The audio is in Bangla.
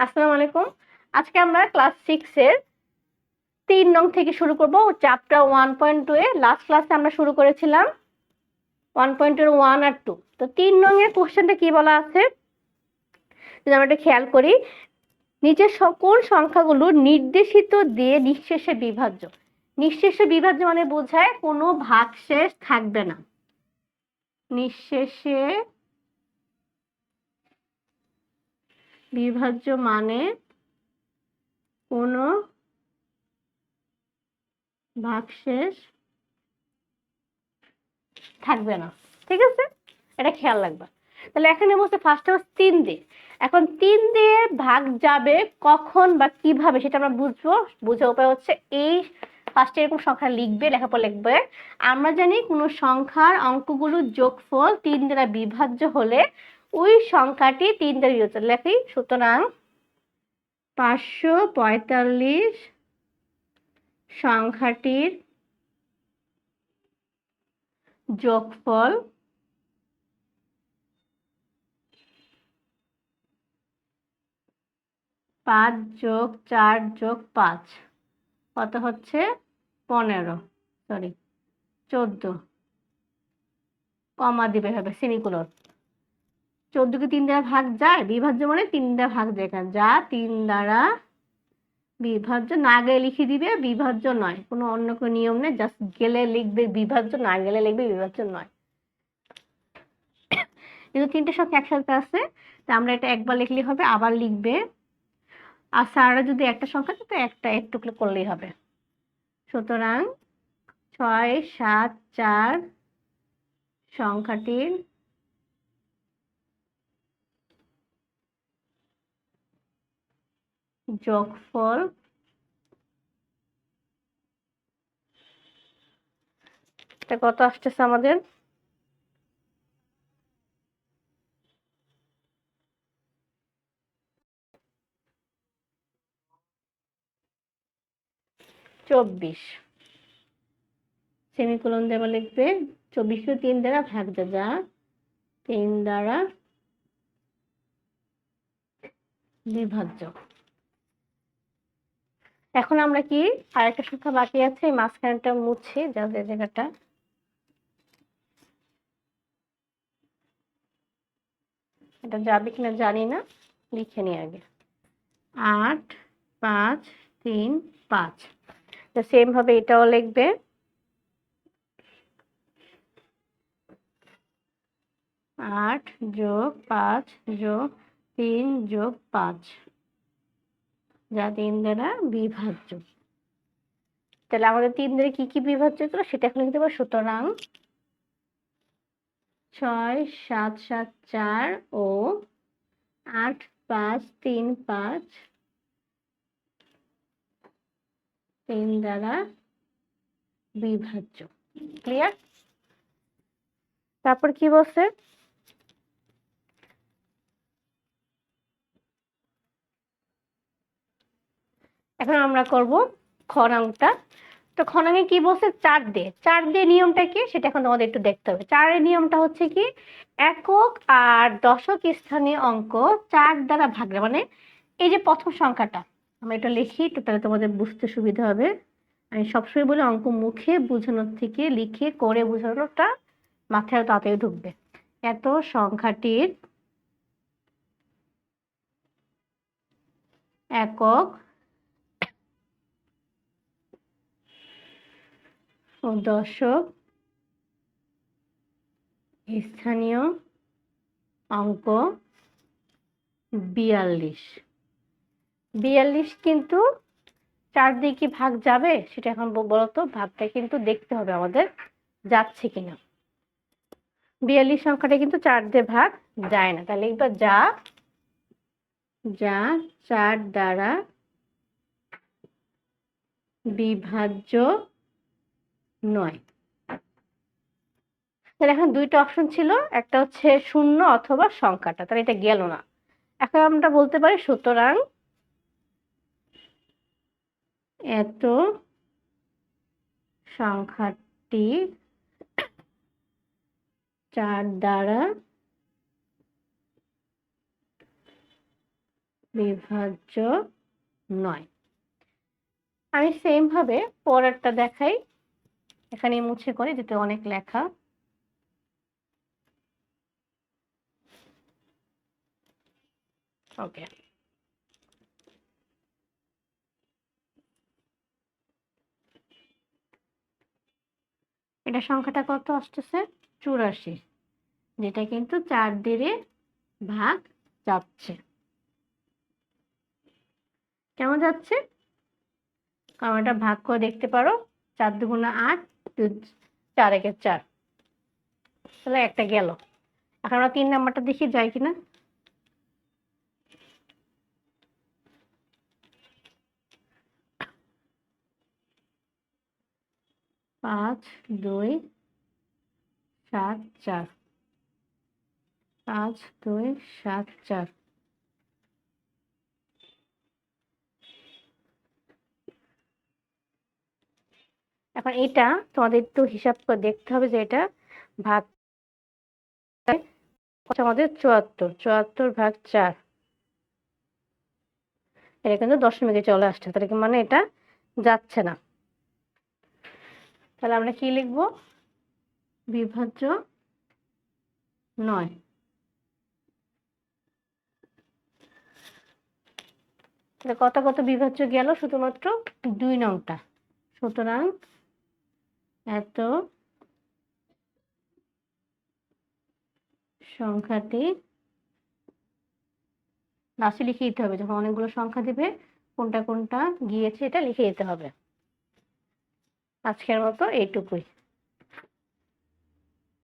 আসসালামু আলাইকুম। আজকে আমরা ক্লাস 6 এর 3 নং থেকে শুরু করব। চ্যাপ্টার 1.2 এর লাস্ট ক্লাসে আমরা শুরু করেছিলাম 1.1 আর 2। তো 3 নং এর কোশ্চেনটা কি বলা আছে যদি আমরা এটা খেয়াল করি, নিচের সকল সংখ্যাগুলো নির্দেশিত দিয়ে নিঃশেষে বিভাজ্য। নিঃশেষে বিভাজ্য মানে বোঝায় কোনো ভাগশেষ থাকবে না। নিঃশেষে বিভাজ্য মানে কোনো ভাগশেষ থাকবে না। ঠিক আছে, এটা খেয়াল রাখবা। তাহলে এখানে বলছে ফার্স্ট হচ্ছে 3 দিয়ে। এখন 3 দিয়ে ভাগ যাবে কখন বা কিভাবে সেটা আমরা বুঝবো। বোঝার উপায় হচ্ছে এই ফার্স্টে এরকম সংখ্যা লিখবে, লেখার পর লিখবে আমরা জানি কোনো সংখ্যার অঙ্কগুলোর যোগফল 3 দ্বারা বিভাজ্য হলে ওই সংখ্যাটি 3 দ্বারা বিভাজ্য। লেখি সুতরাং 545 সংখ্যাটির যোগফল 5 যোগ 4 যোগ 5 কত হচ্ছে 15, সরি 14, কমা দিবে হবে সেমিকোলন। 14 কে 3 দ্বারা ভাগ যায়, বিভাজ্য মানে 3 দ্বারা ভাগ যায়, এখানে যা 3 দ্বারা বিভাজ্য, না গেলে লিখে দিবে বিভাজ্য নয়, কোনো অন্য কোনো নিয়ম নেই, জাস্ট গেলে লিখবে বিভাজ্য, না গেলে লিখবে বিভাজ্য নয়। কিন্তু 3টে সংখ্যা একসাথে আছে, তা আমরা এটা একবার লিখলেই হবে, আবার লিখবে। আর স্যাররা যদি একটা সংখ্যা তো একটা একটু করলেই হবে। সুতরাং 6, 7, 4 সংখ্যাটির যোগফল এটা কত আসতেছে আমাদের 24, সেমিকোলন দেওয়া লিখবে 24 কে 3 দ্বারা ভাগ যায়, যা 3 দ্বারা বিভাজ্য। এখন আমরা কি আরেকটা সংখ্যা বাকি আছে, এই মাঝখানটা মুছে যাদের জায়গাটা, এটা যাবে কিনা জানি না, লিখে নিই আগে। 8, 5, 3, 5। তো সেম ভাবে এটাও লিখবে 8 যোগ 5 যোগ 3 যোগ 5, যা 3 দ্বারা বিভাজ্য। তাহলে আমাদের 3 দ্বারা কি কি বিভাজ্য ছিল সেটা এখন লিখতে পারবো। সুতরাং 6, 7, 7, 4 ও 8, 5, 3, 5 3 দ্বারা বিভাজ্য। ক্লিয়ার? তারপর কি বলছে, এখন আমরা করব খ নংটা। তো খ নংয়ে কি বলছে, 4 দিয়ে। 4 দিয়ে নিয়মটা কি সেটা এখন তোমাদের একটু দেখতে হবে। 4 এর নিয়মটা হচ্ছে কি, একক আর দশক স্থানীয় অঙ্ক 4 দ্বারা ভাগলে, মানে এই যে প্রথম সংখ্যাটা আমরা এটা লিখি তো তাহলে তোমাদের বুঝতে সুবিধা হবে। আমি সবসময় বলি অঙ্ক মুখে বোঝানোর থেকে লিখে করে বোঝানোটা মাথায় তাড়াতাড়ি ঢুকবে। এত সংখ্যাটির একক ও দশক স্থানীয় অঙ্ক 42। 42 কিন্তু 4 দিয়ে কি ভাগ যাবে সেটা এখন বলতো, ভাগটা কিন্তু দেখতে হবে আমাদের যাচ্ছে কিনা। 42 সংখ্যাটা কিন্তু 4 দিয়ে ভাগ যায় না, তাহলে একবার যা 4 দ্বারা বিভাজ্য নয়। তাহলে এখন দুইটা অপশন ছিল, একটা হচ্ছে শূন্য অথবা সংখ্যাটা, তাহলে এটা গেল না। এখন আমরা বলতে পারি সুতরাং এত সংখ্যাটি 4 দ্বারা বিভাজ্য নয়। আমি সেম ভাবে পরেরটা দেখাই, এখানে মুছে করে যেতে অনেক লেখা। ওকে, এটা সংখ্যাটা কত আসতেছে? 84, যেটা কিন্তু 4 দিয়ে ভাগ যাচ্ছে। কেমন যাচ্ছে? কারণ এটা ভাগ করে দেখতে পারো, 4 দুগুণে 8, 4 একে 4, তাহলে একটা গেল। এখন আমরা 3 নাম্বারটা দেখি যায় কিনা। 5 2 7 4, 5 2 7 4। এখন এটা তোমাদের একটু হিসাব করে দেখতে হবে যে এটা ভাগ আমাদের 74 ভাগ 4, এটা কিন্তু দশমিকে চলে আসছে, তাহলে কি মানে এটা যাচ্ছে না। তাহলে আমরা কি লিখব? বিভাজ্য নয়। তাহলে কত কত বিভাজ্য গেল? শুধুমাত্র 2 নংটা। সুতরাং এত সংখ্যাটি, লাস্টে লিখে দিতে হবে, যখন অনেকগুলো সংখ্যা দিবে কোনটা কোনটা গিয়েছে এটা লিখে দিতে হবে। আজকের মতো এইটুকুই।